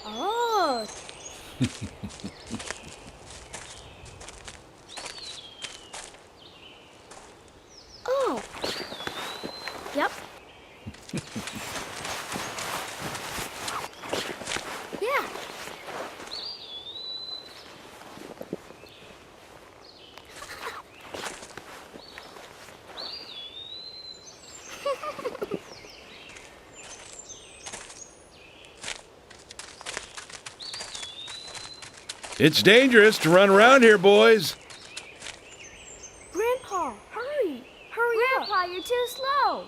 Oh. Oh. Yep. Yeah. It's dangerous to run around here, boys. Grandpa, hurry. Hurry up. Grandpa, you're too slow.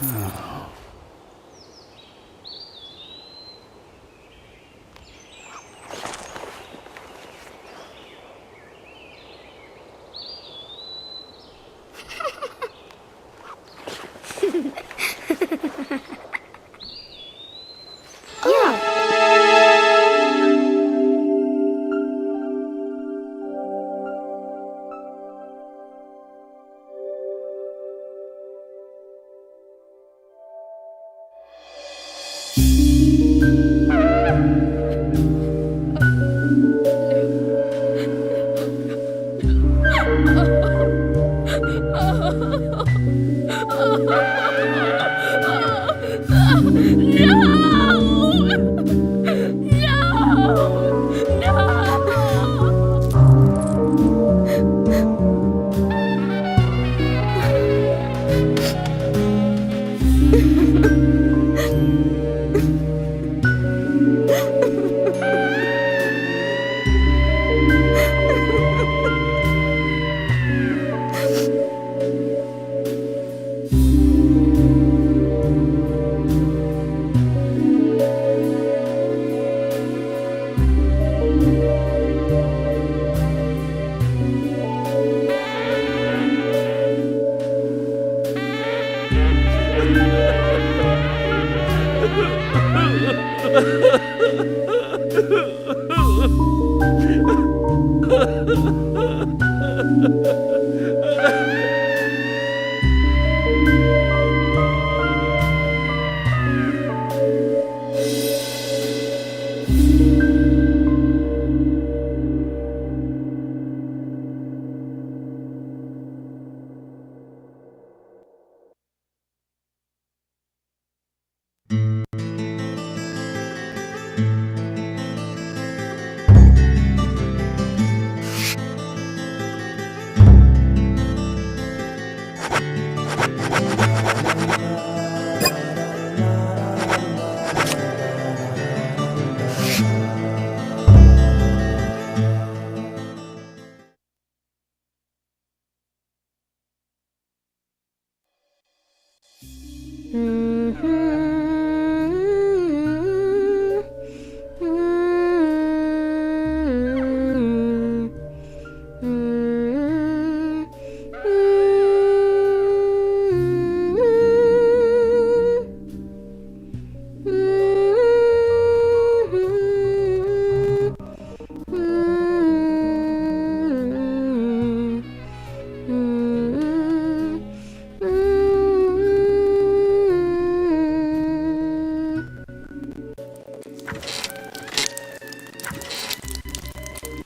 No!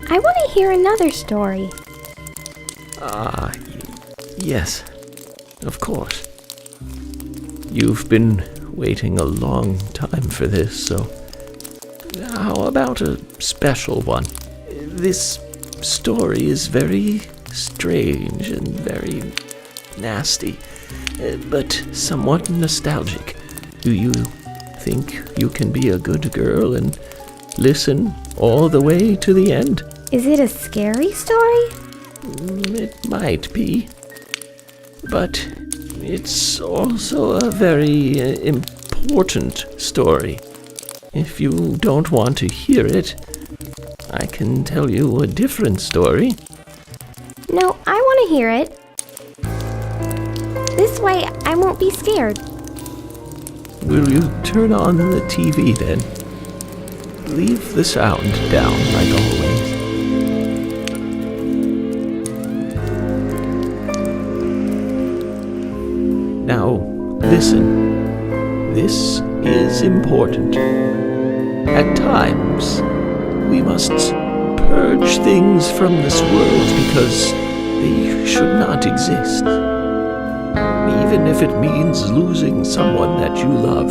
I want to hear another story. Yes, of course. You've been waiting a long time for this, so how about a special one? This story is very strange and very nasty, but somewhat nostalgic. Do you think you can be a good girl and listen all the way to the end? Is it a scary story? It might be, but it's also a very important story. If you don't want to hear it, I can tell you a different story. No, I want to hear it. This way, I won't be scared. Will you turn on the TV then? Leave the sound down like always. Now, listen. This is important. At times, we must purge things from this world because they should not exist. Even if it means losing someone that you love.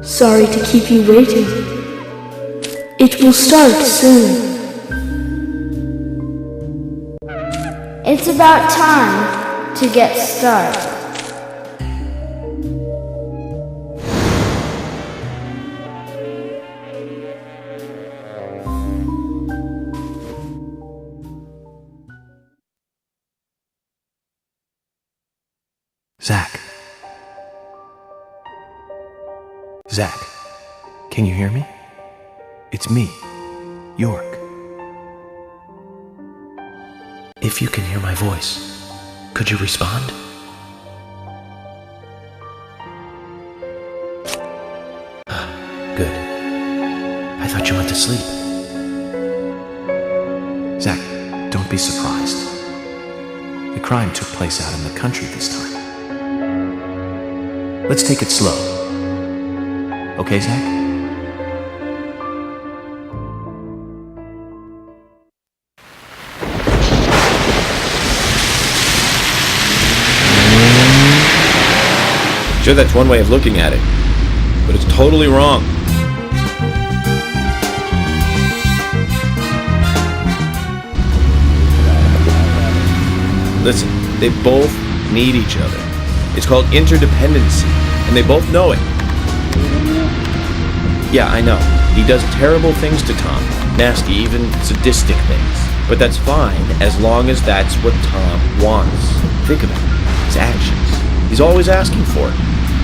Sorry to keep you waiting. It will start soon. It's about time to get started. Zach. Zach, can you hear me? It's me, York. If you can hear my voice, could you respond? Good. I thought you went to sleep. Zach, don't be surprised. The crime took place out in the country this time. Let's take it slow. Okay, Zach? Sure, that's one way of looking at it, but it's totally wrong. Listen, they both need each other. It's called interdependency, and they both know it. Yeah, I know. He does terrible things to Tom. Nasty, even sadistic things. But that's fine, as long as that's what Tom wants. Think of it. His actions. He's always asking for it.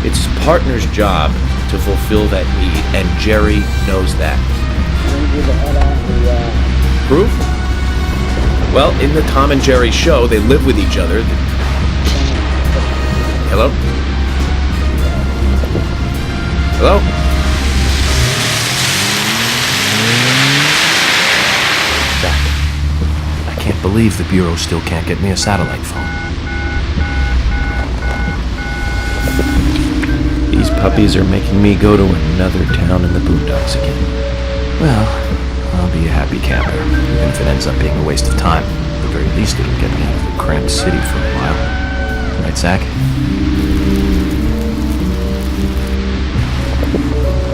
It's his partner's job to fulfill that need, and Jerry knows that. Proof? Well, in the Tom and Jerry show, they live with each other. Hello? Hello? Zach, I can't believe the Bureau still can't get me a satellite phone. These puppies are making me go to another town in the boondocks again. Well, I'll be a happy camper, even if it ends up being a waste of time. At the very least, it'll get me out of the cramped city for a while. Right, Zach?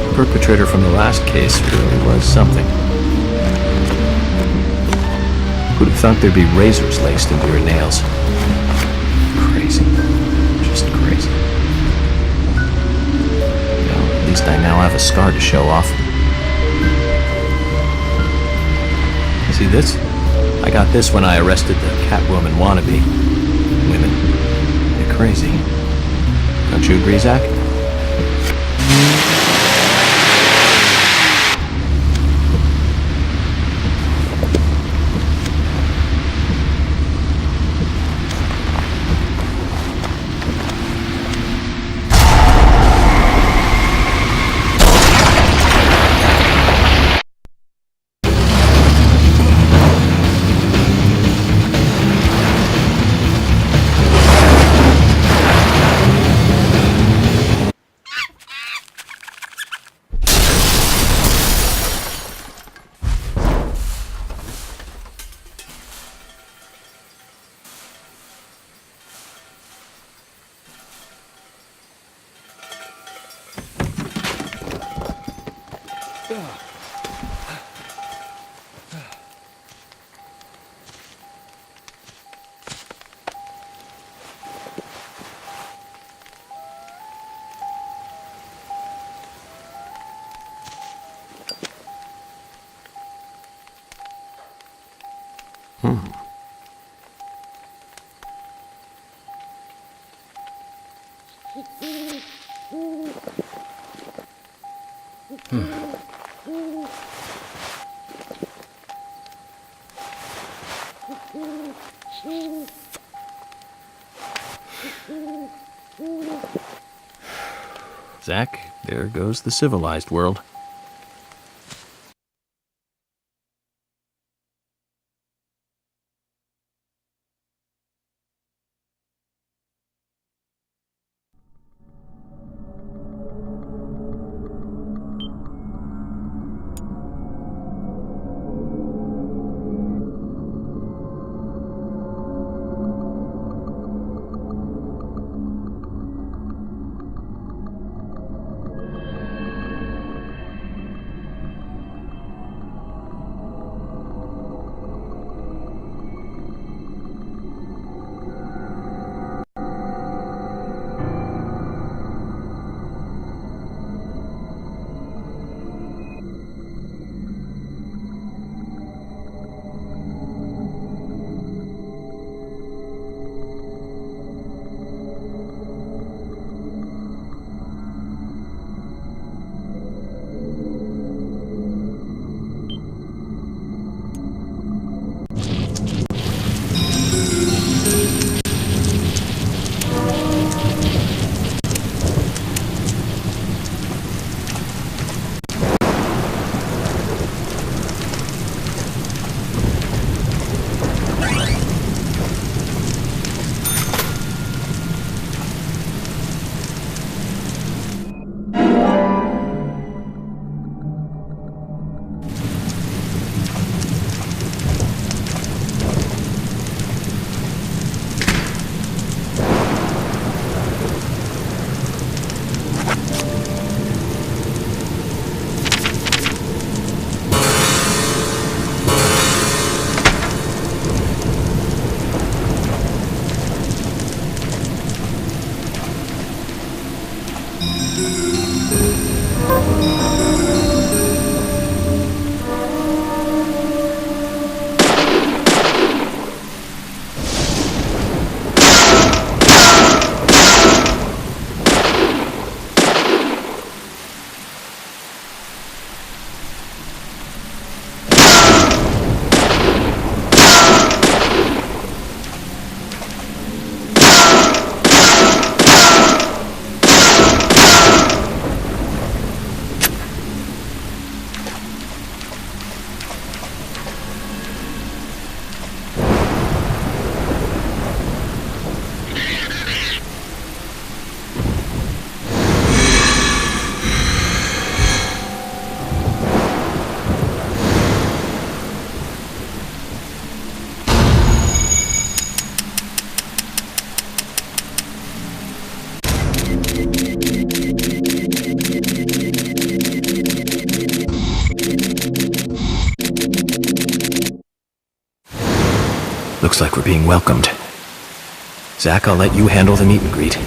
The perpetrator from the last case really was something. Who'd have thought there'd be razors laced into your nails? Crazy. Just crazy. Well, at least I now have a scar to show off. See this? I got this when I arrested the Catwoman wannabe. Women. They're crazy. Don't you agree, Zach? Zach, there goes the civilized world. Looks like we're being welcomed. Zach, I'll let you handle the meet and greet.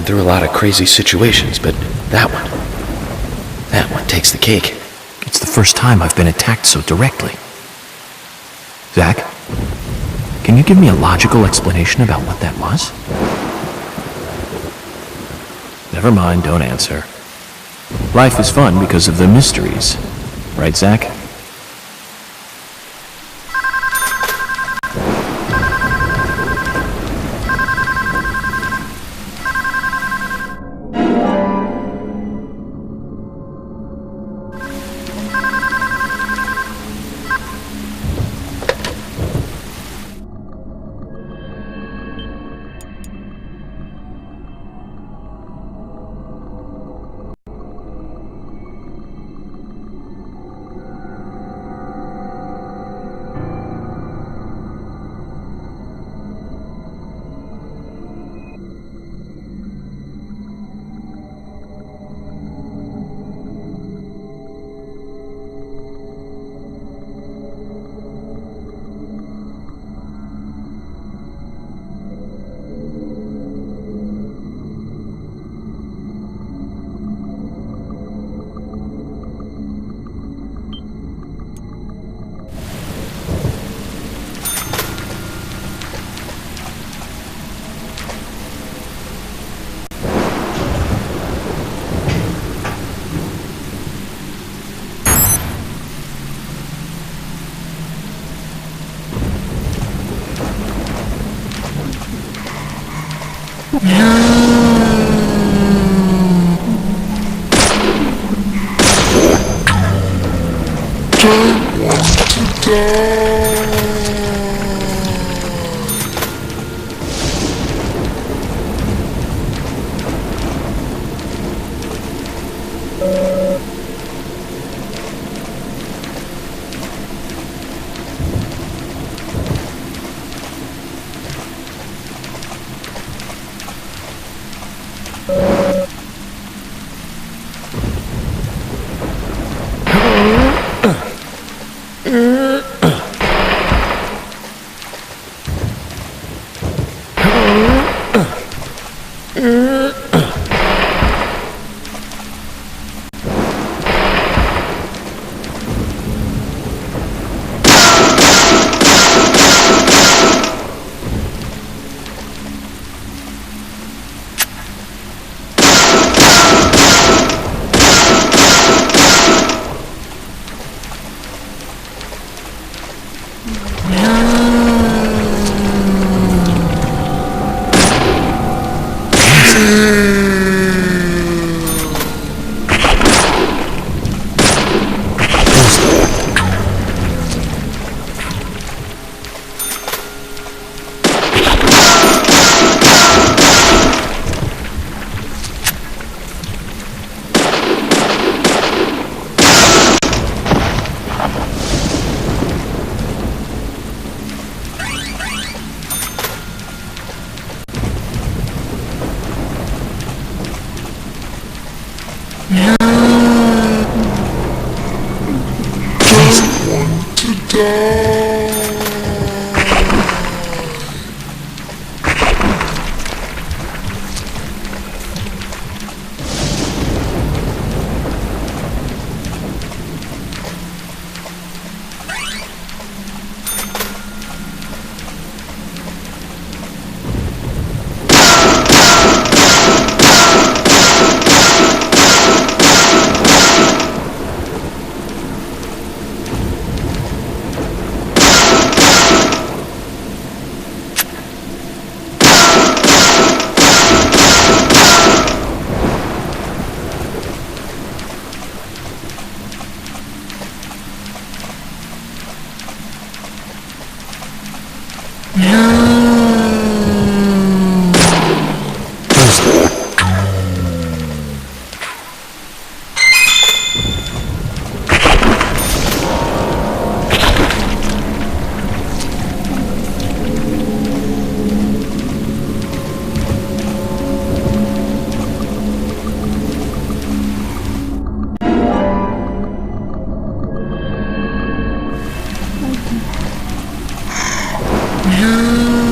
been through a lot of crazy situations, but that one takes the cake. It's the first time I've been attacked so directly. Zach, can you give me a logical explanation about what that was? Never mind, don't answer. Life is fun because of the mysteries. Right, Zach? No.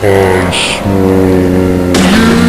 I swear.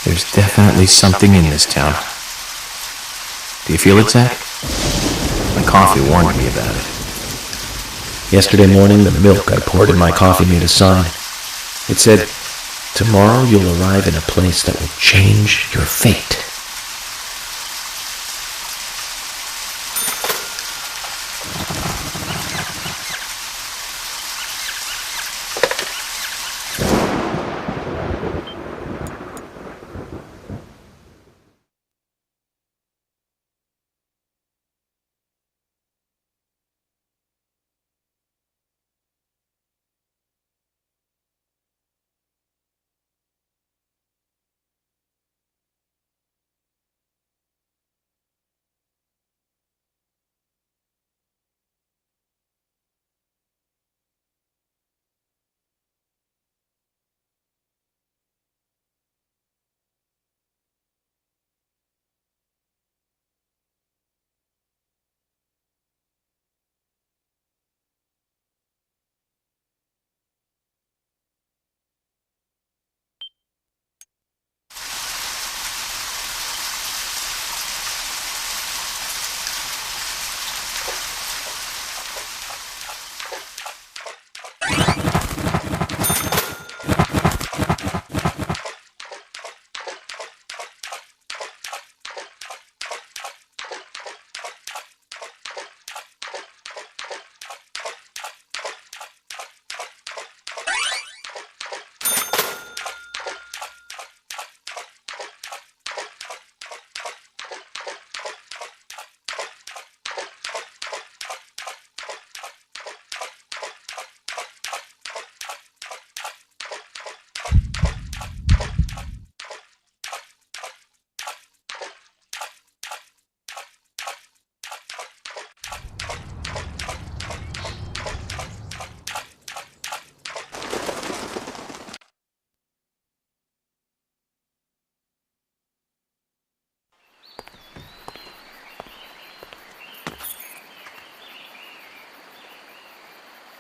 There's definitely something in this town. Do you feel it, Zach? My coffee warned me about it. Yesterday morning, the milk I poured in my coffee made a sign. It said, "Tomorrow you'll arrive in a place that will change your fate."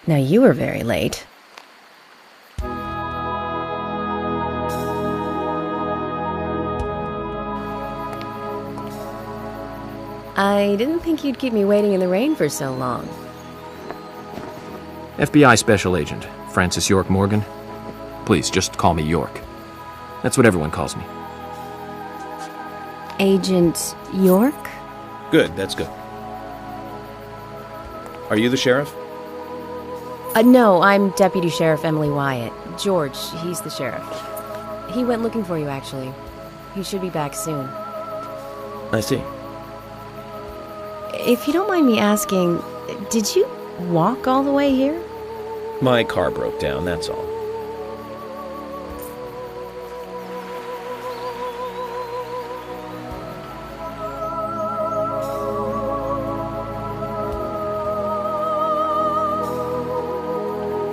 Now you were very late. I didn't think you'd keep me waiting in the rain for so long. FBI Special Agent Francis York Morgan. Please, just call me York. That's what everyone calls me. Agent York? Good, that's good. Are you the sheriff? No, I'm Deputy Sheriff Emily Wyatt. George, he's the sheriff. He went looking for you, actually. He should be back soon. I see. If you don't mind me asking, did you walk all the way here? My car broke down, that's all.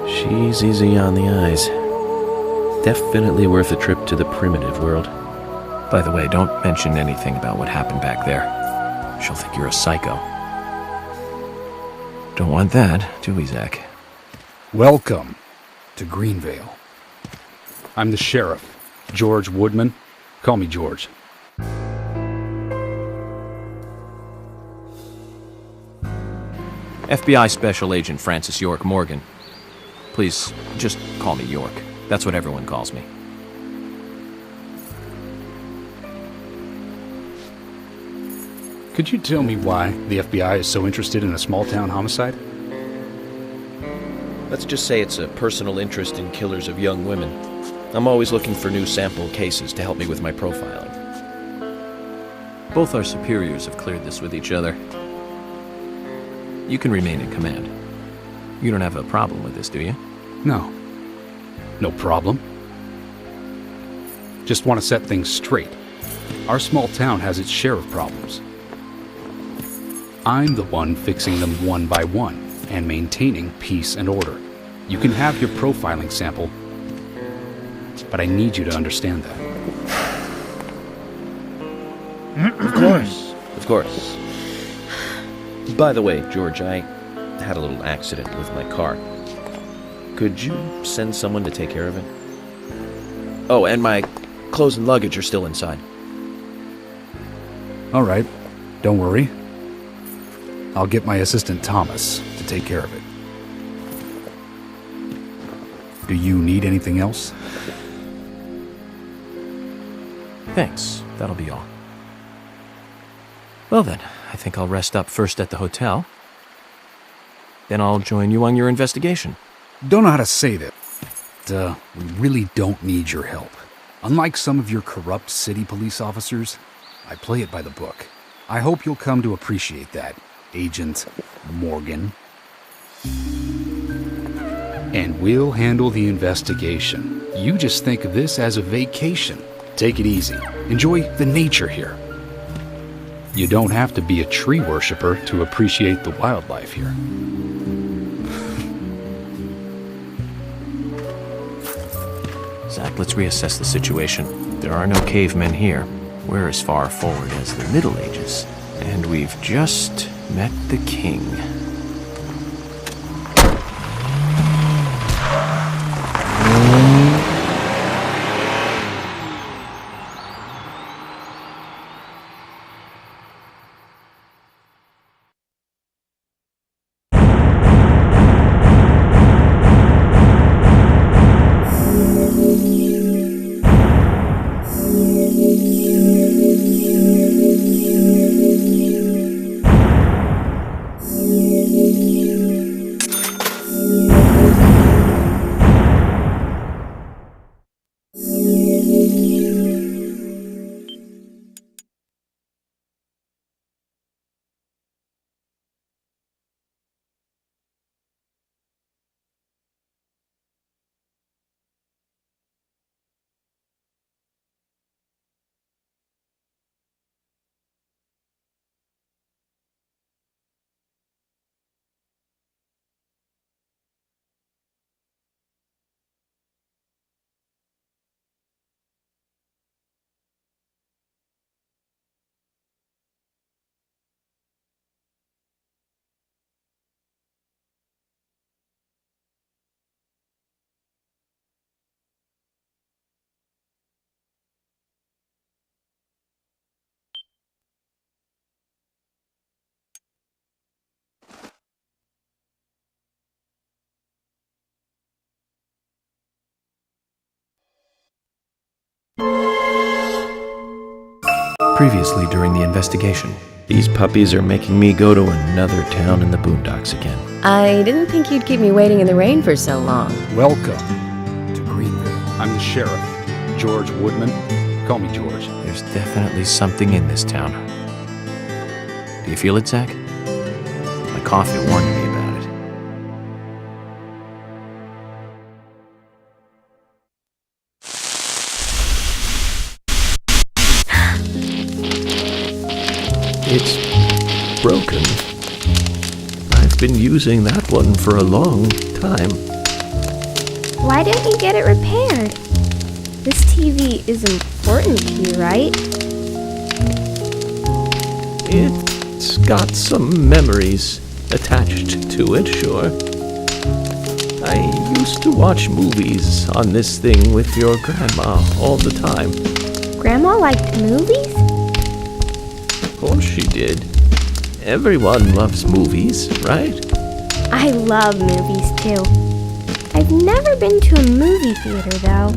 She's easy on the eyes. Definitely worth a trip to the primitive world. By the way, don't mention anything about what happened back there. She'll think you're a psycho. Don't want that, do we, Zach? Welcome to Greenvale. I'm the sheriff, George Woodman. Call me George. FBI Special Agent Francis York Morgan. Please, just call me York. That's what everyone calls me. Could you tell me why the FBI is so interested in a small-town homicide? Let's just say it's a personal interest in killers of young women. I'm always looking for new sample cases to help me with my profiling. Both our superiors have cleared this with each other. You can remain in command. You don't have a problem with this, do you? No. No problem. Just want to set things straight. Our small town has its share of problems. I'm the one fixing them one by one and maintaining peace and order. You can have your profiling sample, but I need you to understand that. Of course, of course. By the way, George, I had a little accident with my car. Could you send someone to take care of it? Oh, and my clothes and luggage are still inside. All right, don't worry. I'll get my assistant Thomas to take care of it. Do you need anything else? Thanks. That'll be all. Well then, I think I'll rest up first at the hotel. Then I'll join you on your investigation. Don't know how to say that. We really don't need your help. Unlike some of your corrupt city police officers, I play it by the book. I hope you'll come to appreciate that, Agent Morgan. And we'll handle the investigation. You just think of this as a vacation. Take it easy. Enjoy the nature here. You don't have to be a tree worshiper to appreciate the wildlife here. Zach, let's reassess the situation. There are no cavemen here. We're as far forward as the Middle Ages. And we've just met the king. Yeah. previously during the investigation. These puppies are making me go to another town in the boondocks again. I didn't think you'd keep me waiting in the rain for so long. Welcome to Greenvale. I'm the sheriff, George Woodman. Call me George. There's definitely something in this town. Do you feel it, Zach? My coffee warned me about it. It's broken. I've been using that one for a long time. Why didn't you get it repaired? This TV is important to you, right? It's got some memories attached to it, sure. I used to watch movies on this thing with your grandma all the time. Grandma liked movies? Of course she did. Everyone loves movies, right? I love movies too. I've never been to a movie theater though.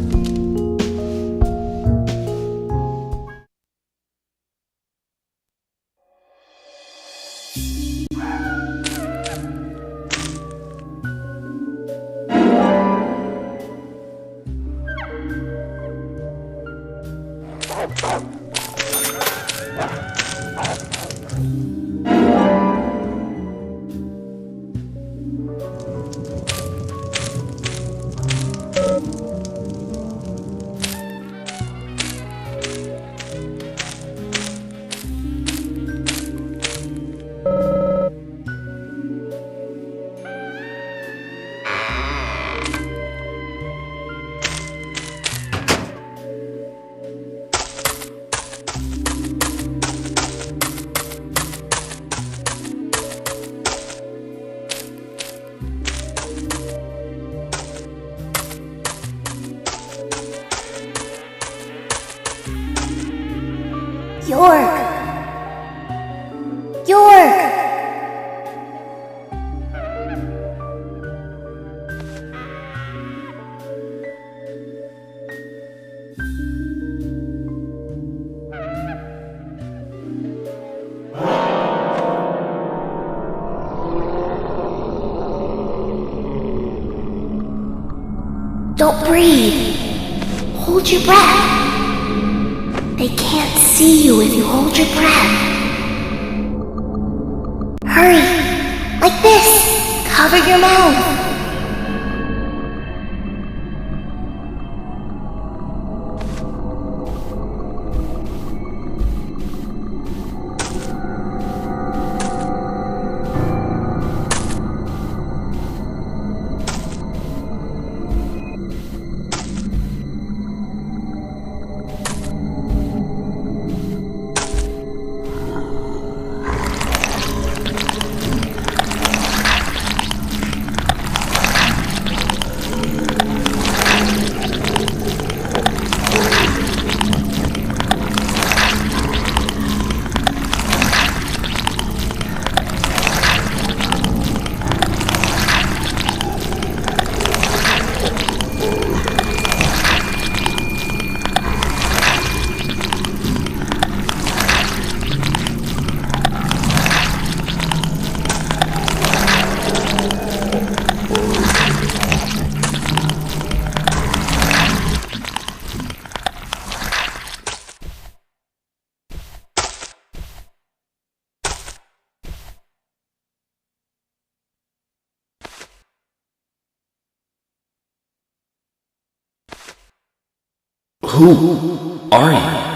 York! York! Don't breathe. Hold your breath. They can't see you if you hold your breath. Hurry! Like this! Cover your mouth! Who are you?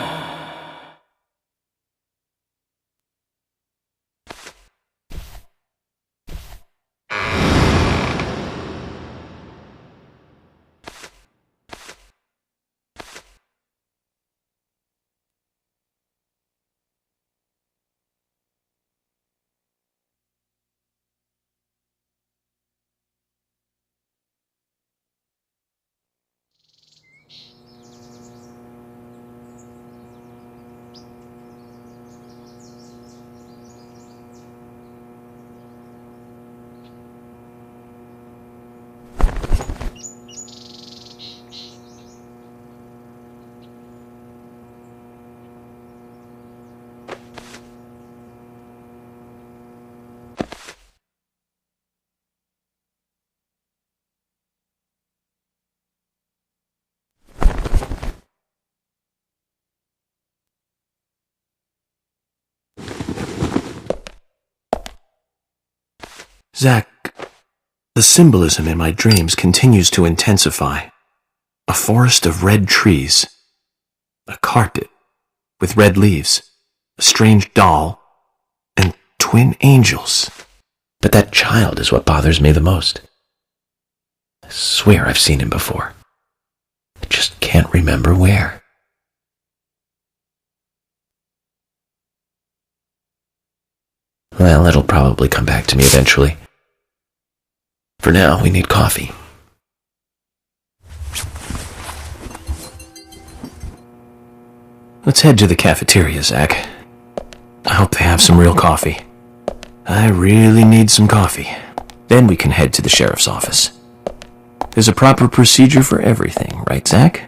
Zach, the symbolism in my dreams continues to intensify. A forest of red trees, a carpet with red leaves, a strange doll, and twin angels. But that child is what bothers me the most. I swear I've seen him before. I just can't remember where. Well, it'll probably come back to me eventually. For now, we need coffee. Let's head to the cafeteria, Zach. I hope they have some real coffee. I really need some coffee. Then we can head to the sheriff's office. There's a proper procedure for everything, right, Zach?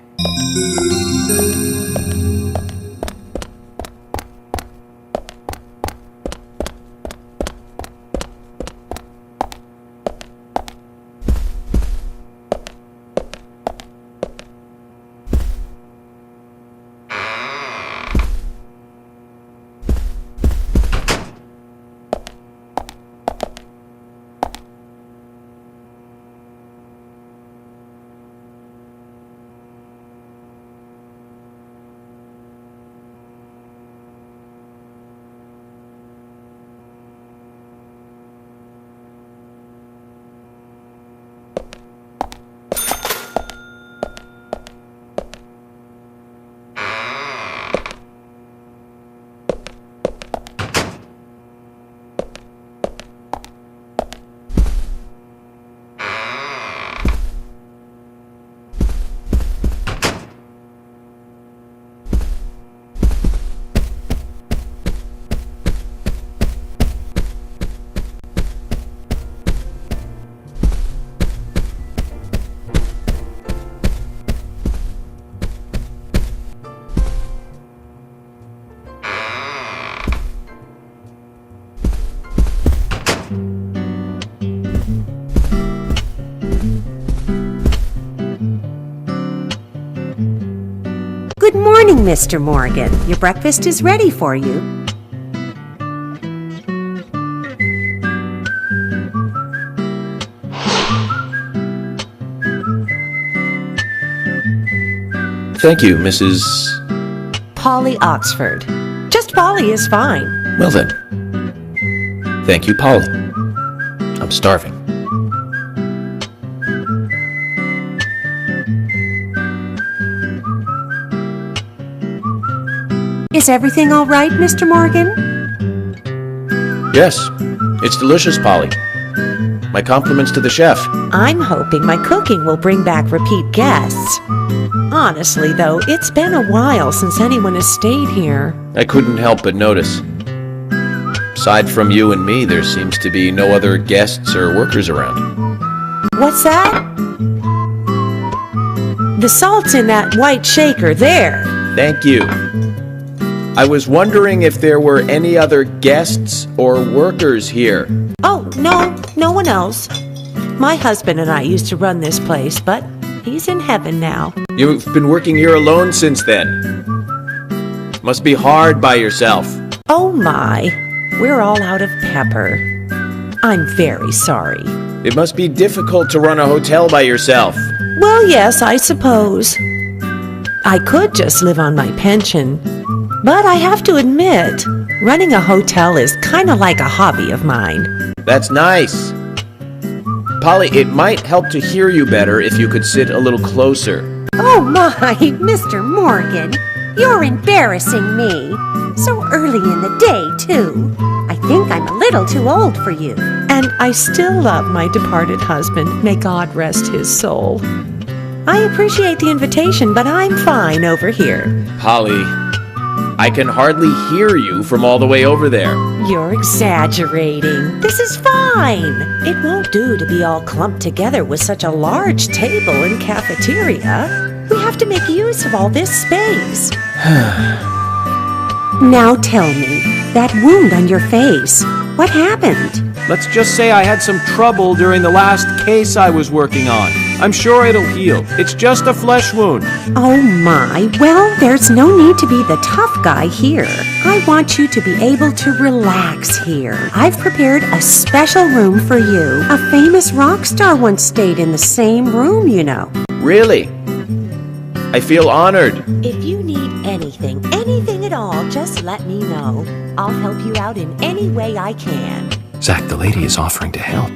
Good morning, Mr. Morgan. Your breakfast is ready for you. Thank you, Mrs. Polly Oxford. Just Polly is fine. Well then. Thank you, Polly. I'm starving. Is everything all right, Mr. Morgan? Yes, it's delicious, Polly. My compliments to the chef. I'm hoping my cooking will bring back repeat guests. Honestly, though, it's been a while since anyone has stayed here. I couldn't help but notice. Aside from you and me, there seems to be no other guests or workers around. What's that? The salt's in that white shaker there. Thank you. I was wondering if there were any other guests or workers here. Oh, no one else. My husband and I used to run this place, but he's in heaven now. You've been working here alone since then. Must be hard by yourself. Oh my, we're all out of pepper. I'm very sorry. It must be difficult to run a hotel by yourself. Well, yes, I suppose. I could just live on my pension. But I have to admit, running a hotel is kind of like a hobby of mine. That's nice. Polly, it might help to hear you better if you could sit a little closer. Oh my, Mr. Morgan, you're embarrassing me. So early in the day, too. I think I'm a little too old for you. And I still love my departed husband. May God rest his soul. I appreciate the invitation, but I'm fine over here. Polly, I can hardly hear you from all the way over there. You're exaggerating. This is fine. It won't do to be all clumped together with such a large table and cafeteria. We have to make use of all this space. Now tell me, that wound on your face, what happened? Let's just say I had some trouble during the last case I was working on. I'm sure it'll heal. It's just a flesh wound. Oh my, well, there's no need to be the tough guy here. I want you to be able to relax here. I've prepared a special room for you. A famous rock star once stayed in the same room, you know. Really? I feel honored. If you need anything at all, just let me know. I'll help you out in any way I can. Zach, the lady is offering to help.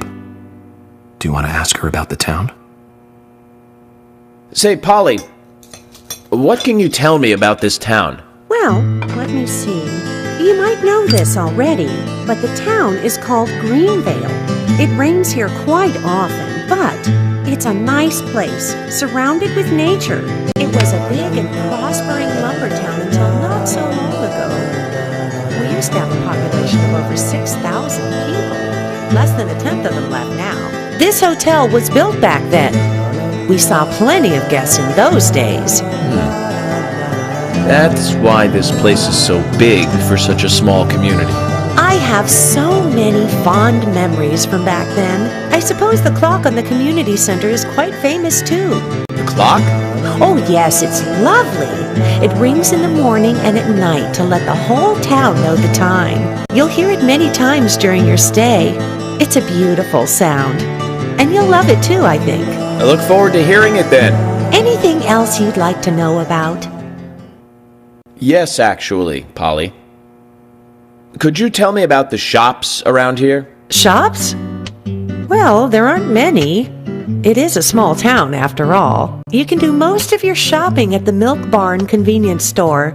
Do you want to ask her about the town? Say, Polly, what can you tell me about this town? Well, let me see. You might know this already, but the town is called Greenvale. It rains here quite often, but it's a nice place, surrounded with nature. It was a big and prospering lumber town until not so long ago. We used to have a population of over 6,000 people. Less than a tenth of them left now. This hotel was built back then. We saw plenty of guests in those days. That's why this place is so big for such a small community. I have so many fond memories from back then. I suppose the clock on the community center is quite famous too. The clock? Oh yes, it's lovely. It rings in the morning and at night to let the whole town know the time. You'll hear it many times during your stay. It's a beautiful sound. And you'll love it too, I think. I look forward to hearing it then. Anything else you'd like to know about? Yes, actually, Polly. Could you tell me about the shops around here? Shops? Well, there aren't many. It is a small town, after all. You can do most of your shopping at the Milk Barn convenience store.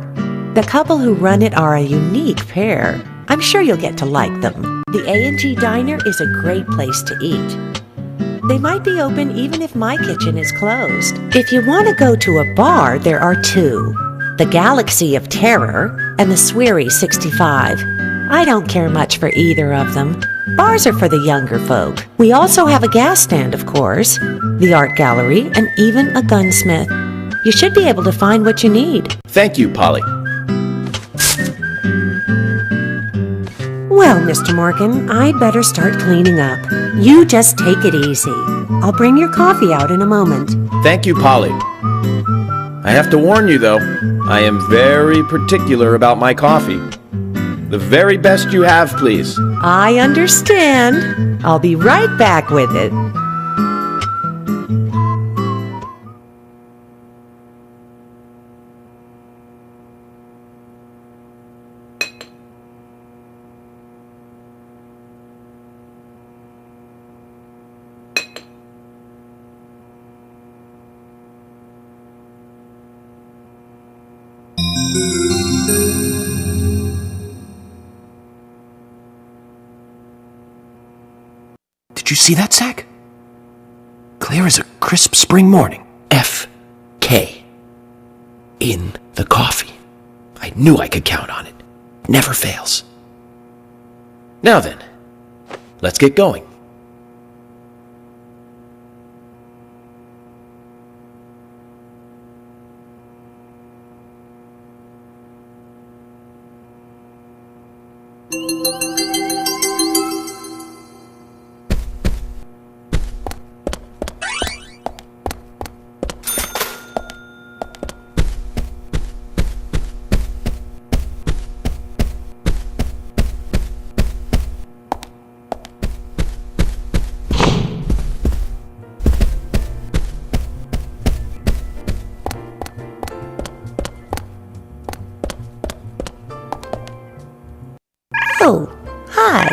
The couple who run it are a unique pair. I'm sure you'll get to like them. The A&G Diner is a great place to eat. They might be open even if my kitchen is closed. If you want to go to a bar, there are two. The Galaxy of Terror and the Sweary 65. I don't care much for either of them. Bars are for the younger folk. We also have a gas stand, of course, the art gallery, and even a gunsmith. You should be able to find what you need. Thank you, Polly. Well, Mr. Morgan, I'd better start cleaning up. You just take it easy. I'll bring your coffee out in a moment. Thank you, Polly. I have to warn you, though, I am very particular about my coffee. The very best you have, please. I understand. I'll be right back with it. Did you see that, Zach? Clear as a crisp spring morning. F.K. in the coffee. I knew I could count on it. Never fails. Now then, let's get going. Oh, hi.